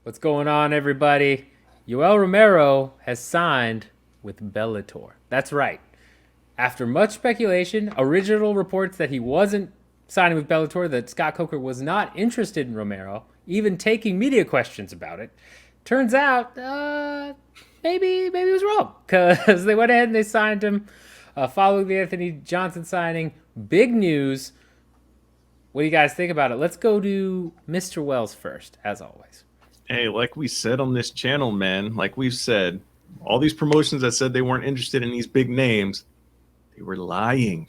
What's going on, everybody? Yoel Romero has signed with Bellator. That's right. After much speculation, original reports that he wasn't signing with Bellator, that Scott Coker was not interested in Romero, even taking media questions about it. Turns out, maybe he was wrong because they went ahead and they signed him following the Anthony Johnson signing. Big news. What do you guys think about it? Let's go to Mr. Wells first, as always. Hey, like we said on this channel, man, like we've said, all these promotions that said they weren't interested in these big names, they were lying.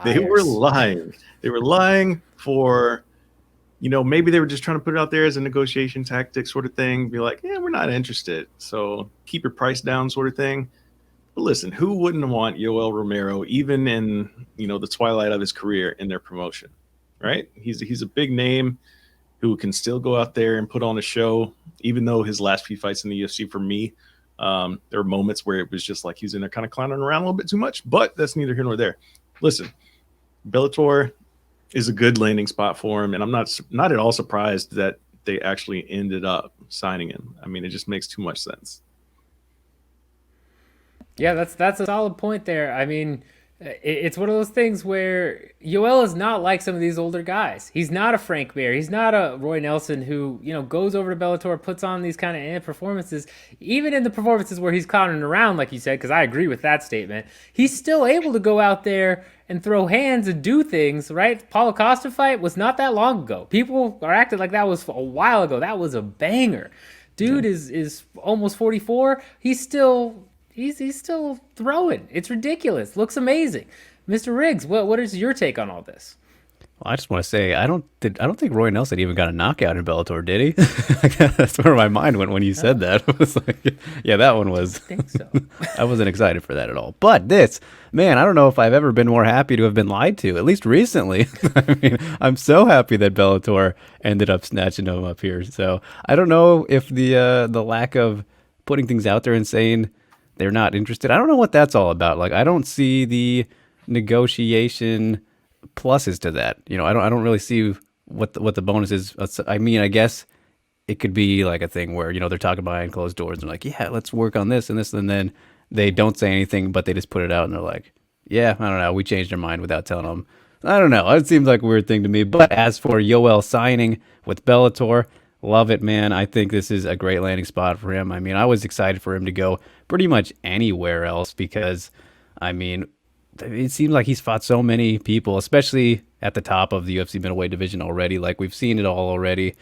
They were lying. They were lying for, maybe they were just trying to put it out there as a negotiation tactic sort of thing. Be like, yeah, we're not interested. So keep your price down sort of thing. But listen, who wouldn't want Yoel Romero, even in, the twilight of his career, in their promotion, right? He's a big name who can still go out there and put on a show, even though his last few fights in the UFC, for me, there were moments where it was just like he's in there kind of clowning around a little bit too much, but that's neither here nor there. Listen, Bellator is a good landing spot for him, and I'm not at all surprised that they actually ended up signing him. I mean, it just makes too much sense. Yeah, that's a solid point there. I mean, it's one of those things where Yoel is not like some of these older guys. He's not a Frank Mir. He's not a Roy Nelson who, goes over to Bellator, puts on these kind of performances. Even in the performances where he's clowning around, like you said, because I agree with that statement, he's still able to go out there and throw hands and do things, right? Paulo Costa fight was not that long ago. People are acting like that was a while ago. That was a banger. Dude is almost 44. He's still throwing. It's ridiculous. Looks amazing. Mr. Riggs, what is your take on all this? Well, I just want to say I don't think Roy Nelson even got a knockout in Bellator, did he? That's where my mind went when you said that. It was like, yeah, that one was. I think so. I wasn't excited for that at all. But this, man, I don't know if I've ever been more happy to have been lied to, at least recently. I mean, I'm so happy that Bellator ended up snatching him up here. So I don't know if the lack of putting things out there and saying they're not interested, I don't know what that's all about. Like, I don't see the negotiation pluses to that. I don't really see what the bonus is. I mean, I guess it could be like a thing where, they're talking behind closed doors and like, yeah, let's work on this and this, and then they don't say anything, but they just put it out and they're like, yeah, I don't know, we changed our mind without telling them. I don't know. It seems like a weird thing to me. But as for Yoel signing with Bellator, love it, man. I think this is a great landing spot for him. I mean, I was excited for him to go pretty much anywhere else because, I mean, it seems like he's fought so many people, especially at the top of the UFC middleweight division already. Like, we've seen it all already.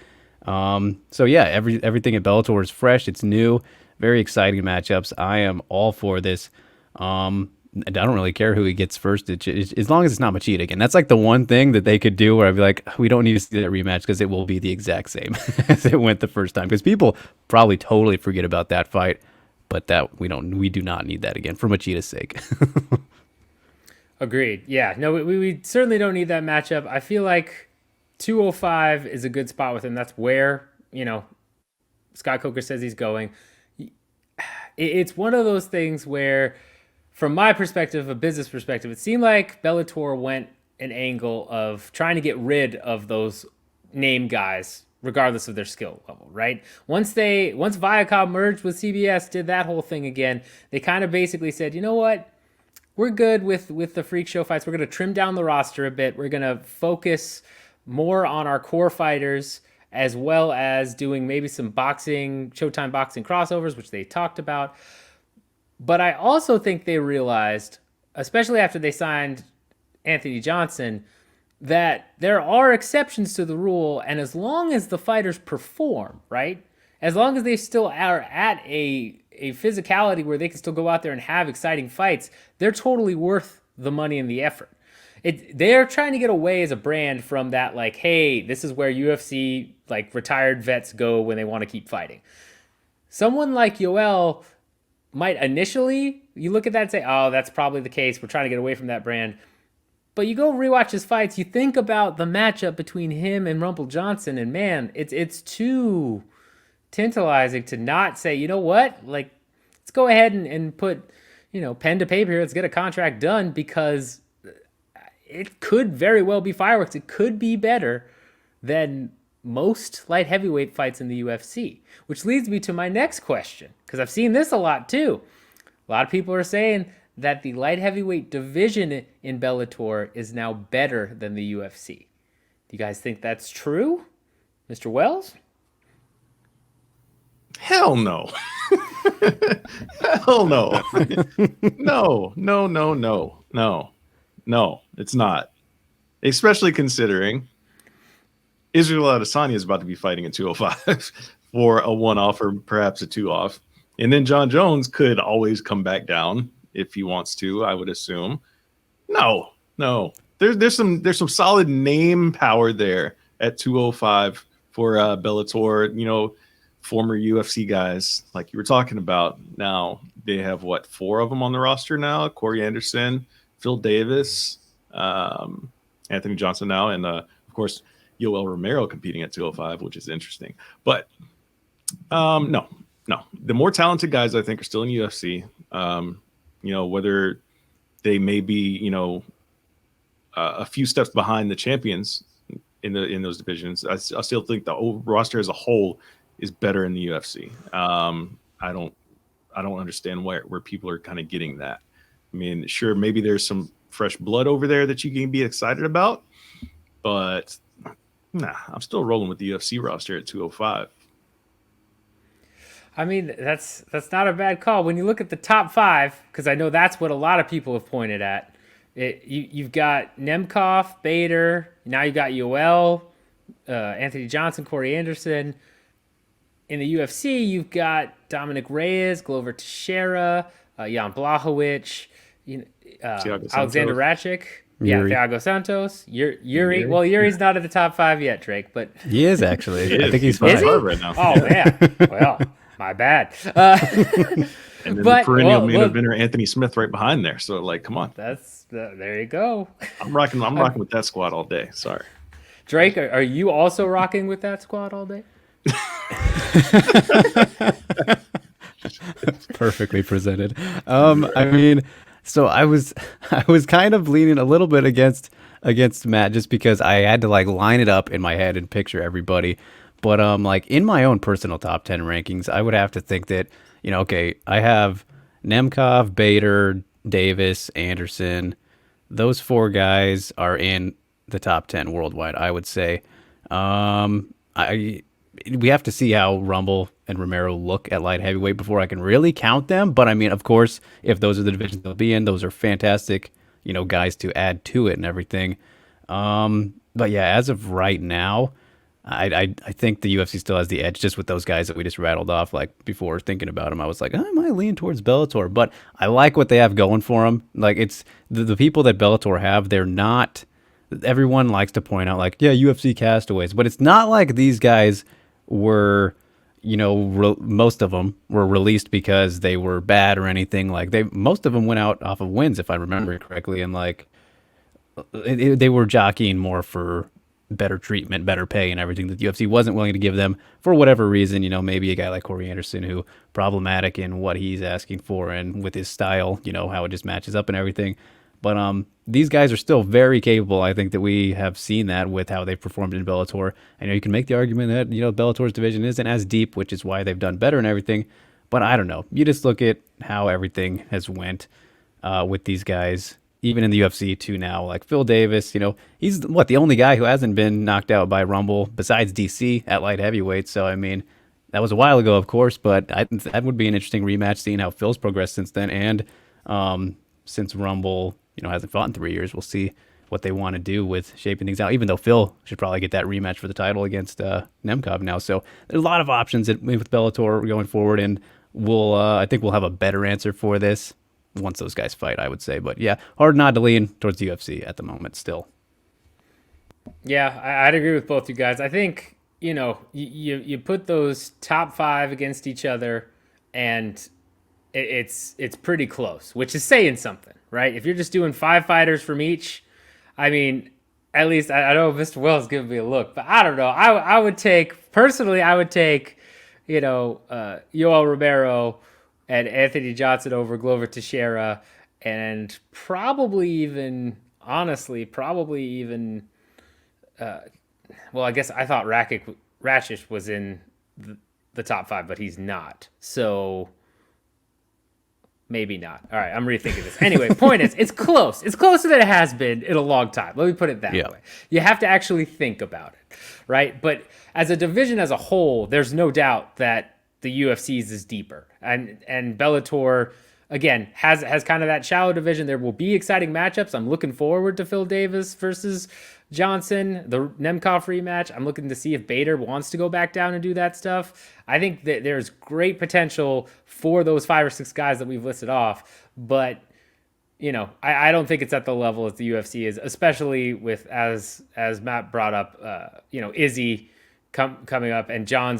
So yeah, everything at Bellator is fresh. It's new, very exciting matchups. I am all for this. I don't really care who he gets first, as long as it's not Machida again. That's like the one thing that they could do where I'd be like, we don't need to see that rematch because it will be the exact same as it went the first time. Because people probably totally forget about that fight, but that we do not need that again for Machida's sake. Agreed. Yeah. No, we certainly don't need that matchup. I feel like 205 is a good spot with him. That's where, Scott Coker says he's going. It's one of those things where, from my perspective, a business perspective, it seemed like Bellator went an angle of trying to get rid of those name guys, regardless of their skill level, right? Once Viacom merged with CBS, did that whole thing again, they kind of basically said, you know what? We're good with the freak show fights. We're going to trim down the roster a bit. We're going to focus more on our core fighters, as well as doing maybe some Showtime boxing crossovers, which they talked about. But I also think they realized, especially after they signed Anthony Johnson, that there are exceptions to the rule. And as long as the fighters perform, right? As long as they still are at a physicality where they can still go out there and have exciting fights, they're totally worth the money and the effort. They're trying to get away as a brand from that, like, hey, this is where UFC, like, retired vets go when they want to keep fighting. Someone like Yoel might initially, you look at that and say, oh, that's probably the case. We're trying to get away from that brand. But you go rewatch his fights, you think about the matchup between him and Rumble Johnson, and man, it's too tantalizing to not say, you know what? Like, let's go ahead and put, pen to paper here. Let's get a contract done, because it could very well be fireworks. It could be better than most light heavyweight fights in the UFC, which leads me to my next question, because I've seen this a lot too. A lot of people are saying that the light heavyweight division in Bellator is now better than the UFC. Do you guys think that's true, Mr. Wells? Hell no. Hell no. No, it's not. Especially considering Israel Adesanya is about to be fighting at 205 for a one-off or perhaps a two-off. And then John Jones could always come back down if he wants to, I would assume. No. There's some solid name power there at 205 for Bellator, former UFC guys like you were talking about. Now they have 4 of them on the roster now: Corey Anderson, Phil Davis, Anthony Johnson now, and of course Yoel Romero competing at 205, which is interesting. But no, the more talented guys I think are still in UFC. Whether they may be a few steps behind the champions in those divisions, I still think the roster as a whole is better in the UFC. I don't understand where people are kind of getting that. I mean, sure, maybe there's some fresh blood over there that you can be excited about, but nah, I'm still rolling with the UFC roster at 205. I mean, that's not a bad call. When you look at the top 5, because I know that's what a lot of people have pointed at. You've got Nemkov, Bader, now you've got Yoel, Anthony Johnson, Corey Anderson. In the UFC, you've got Dominic Reyes, Glover Teixeira, Jan Blachowicz, Alexander Ratchik, Thiago Santos, Yuri. Well, Yuri's not in the top 5 yet, Drake, but he is actually. I think he's fine right now. Oh man, well, my bad. And then the perennial main eventer Anthony Smith right behind there. So come on. There you go. I'm rocking with that squad all day. Sorry, Drake. Are you also rocking with that squad all day? Perfectly presented. I mean, so I was kind of leaning a little bit against Matt just because I had to line it up in my head and picture everybody. But in my own personal top 10 rankings, I would have to think that, okay, I have Nemkov, Bader, Davis, Anderson. Those 4 guys are in the top 10 worldwide, I would say. We have to see how Rumble and Romero look at light heavyweight before I can really count them. But I mean, of course, if those are the divisions they'll be in, those are fantastic, guys to add to it and everything. But yeah, as of right now, I think the UFC still has the edge just with those guys that we just rattled off. Before thinking about them, I was like, I might lean towards Bellator, but I like what they have going for them. It's the people that Bellator have, they're not. Everyone likes to point out UFC castaways, but it's not like these guys were, most of them were released because they were bad or anything. Most of them went out off of wins, if I remember correctly, and they were jockeying more for better treatment, better pay, and everything that the UFC wasn't willing to give them for whatever reason. Maybe a guy like Corey Anderson, who problematic in what he's asking for and with his style, how it just matches up and everything. But these guys are still very capable. I think that we have seen that with how they've performed in Bellator. I know you can make the argument that, Bellator's division isn't as deep, which is why they've done better and everything. But I don't know. You just look at how everything has went with these guys, even in the UFC too now. Phil Davis, he's the only guy who hasn't been knocked out by Rumble besides DC at light heavyweight. So, I mean, that was a while ago, of course, but that would be an interesting rematch, seeing how Phil's progressed since then. And since Rumble hasn't fought in 3 years, we'll see what they want to do with shaping things out, even though Phil should probably get that rematch for the title against Nemkov now. So there's a lot of options with Bellator going forward, and I think we'll have a better answer for this once those guys fight, I would say. But yeah, hard not to lean towards the UFC at the moment still. Yeah, I'd agree with both you guys. I think, you put those top 5 against each other, and it's pretty close, which is saying something, right? If you're just doing 5 fighters from each, I mean, at least I know Mr. Wells giving me a look, but I don't know. I would take Yoel Romero and Anthony Johnson over Glover Teixeira, and probably even well, I guess I thought Rakic was in the top 5, but he's not. So maybe not. All right, I'm rethinking this. Anyway, point is, it's close. It's closer than it has been in a long time. Let me put it that way. You have to actually think about it, right? But as a division as a whole, there's no doubt that the UFC's is deeper. And Bellator, again, has kind of that shallow division. There will be exciting matchups. I'm looking forward to Phil Davis versus Johnson, the Nemkov rematch. I'm looking to see if Bader wants to go back down and do that stuff. I think that there's great potential for those 5 or 6 guys that we've listed off, but I don't think it's at the level as the UFC is, especially with as Matt brought up, Izzy coming up and John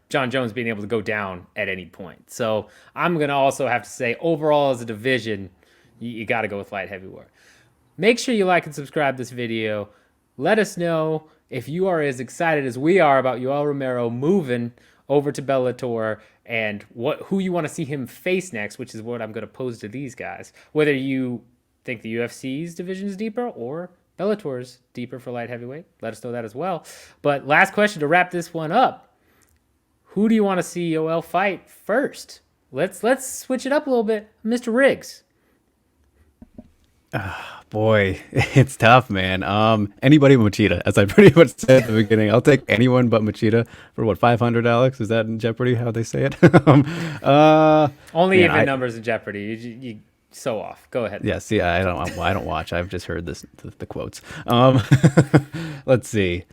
Jones being able to go down at any point. So I'm gonna also have to say, overall as a division, you got to go with light heavyweight. Make sure you like and subscribe this video. Let us know if you are as excited as we are about Yoel Romero moving over to Bellator and who you want to see him face next, which is what I'm going to pose to these guys. Whether you think the UFC's division is deeper or Bellator's deeper for light heavyweight, let us know that as well. But last question to wrap this one up. Who do you want to see Yoel fight first? Let's switch it up a little bit. Mr. Riggs. Boy, it's tough, man. Anybody but Machida, as I pretty much said at the beginning. I'll take anyone but Machida for what, 500, Alex? Is that in Jeopardy, how they say it? Only even numbers in Jeopardy. You so off. Go ahead. Yeah, see, I don't watch. I've just heard the quotes. Let's see.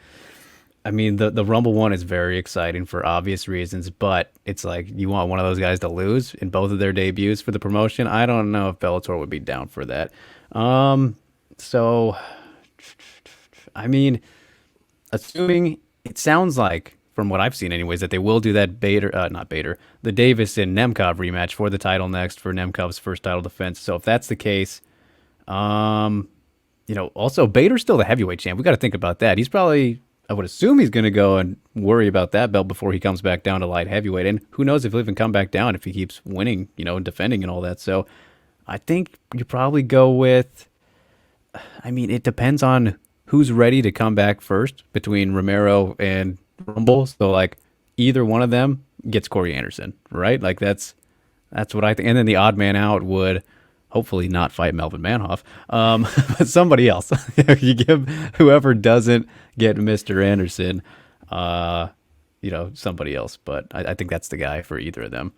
I mean, the Rumble one is very exciting for obvious reasons, but it's like you want one of those guys to lose in both of their debuts for the promotion. I don't know if Bellator would be down for that. So, I mean, assuming it sounds like, from what I've seen anyways, that they will do that the Davis and Nemkov rematch for the title next, for Nemkov's first title defense. So if that's the case, also Bader's still the heavyweight champ. We got to think about that. He's probably, I would assume he's going to go and worry about that belt before he comes back down to light heavyweight. And who knows if he'll even come back down if he keeps winning, and defending and all that. So I think you probably go with, it depends on who's ready to come back first between Romero and Rumble. So like either one of them gets Corey Anderson, right? Like that's what I think. And then the odd man out would hopefully not fight Melvin Manhoff, but somebody else. You give whoever doesn't get Mr. Anderson, somebody else. But I think that's the guy for either of them.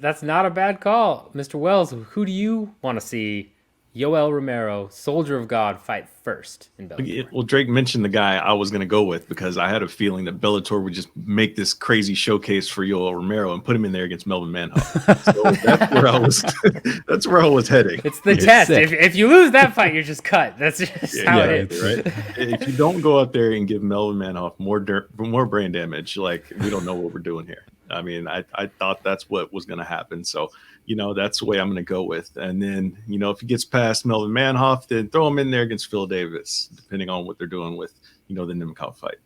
That's not a bad call. Mr. Wells, who do you want to see Yoel Romero, Soldier of God, fight first in Bellator? Well, Drake mentioned the guy I was going to go with because I had a feeling that Bellator would just make this crazy showcase for Yoel Romero and put him in there against Melvin Manhoff. So that's where I was. That's where I was heading. It's the test. If you lose that fight, you're just cut. That's just how it is. Right? If you don't go out there and give Melvin Manhoff more brain damage, like we don't know what we're doing here. I thought that's what was going to happen. So, that's the way I'm going to go with. And then, if he gets past Melvin Manhoff, then throw him in there against Phil Davis, depending on what they're doing with, the Nemkov fight.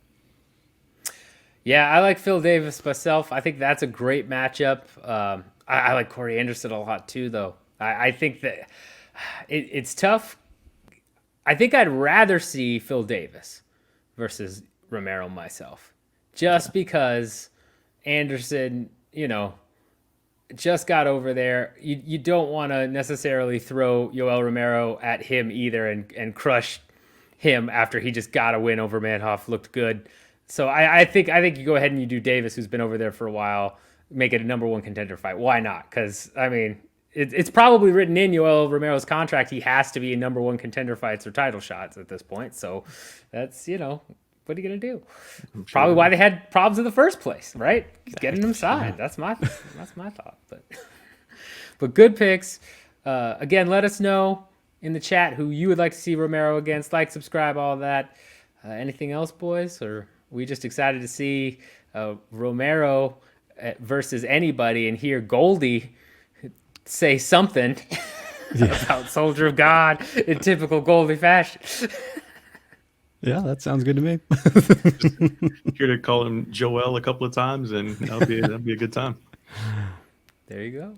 Yeah, I like Phil Davis myself. I think that's a great matchup. I like Corey Anderson a lot too, though. I think that it's tough. I think I'd rather see Phil Davis versus Romero myself, just because Anderson, just got over there. You don't want to necessarily throw Yoel Romero at him either and crush him after he just got a win over Manhoff, looked good. So I think you go ahead and you do Davis, who's been over there for a while, make it a number 1 contender fight. Why not? Because, it's probably written in Yoel Romero's contract he has to be in number 1 contender fights or title shots at this point. So that's, what are you going to do? Probably why they had problems in the first place, right? Getting them signed. That's my thought. But good picks. Again, let us know in the chat who you would like to see Romero against. Like, subscribe, all that. Anything else, boys? Or are we just excited to see Romero versus anybody and hear Goldie say something about Soldier of God in typical Goldie fashion? Yeah, that sounds good to me. Here to call him Joel a couple of times, and that'll be a good time. There you go.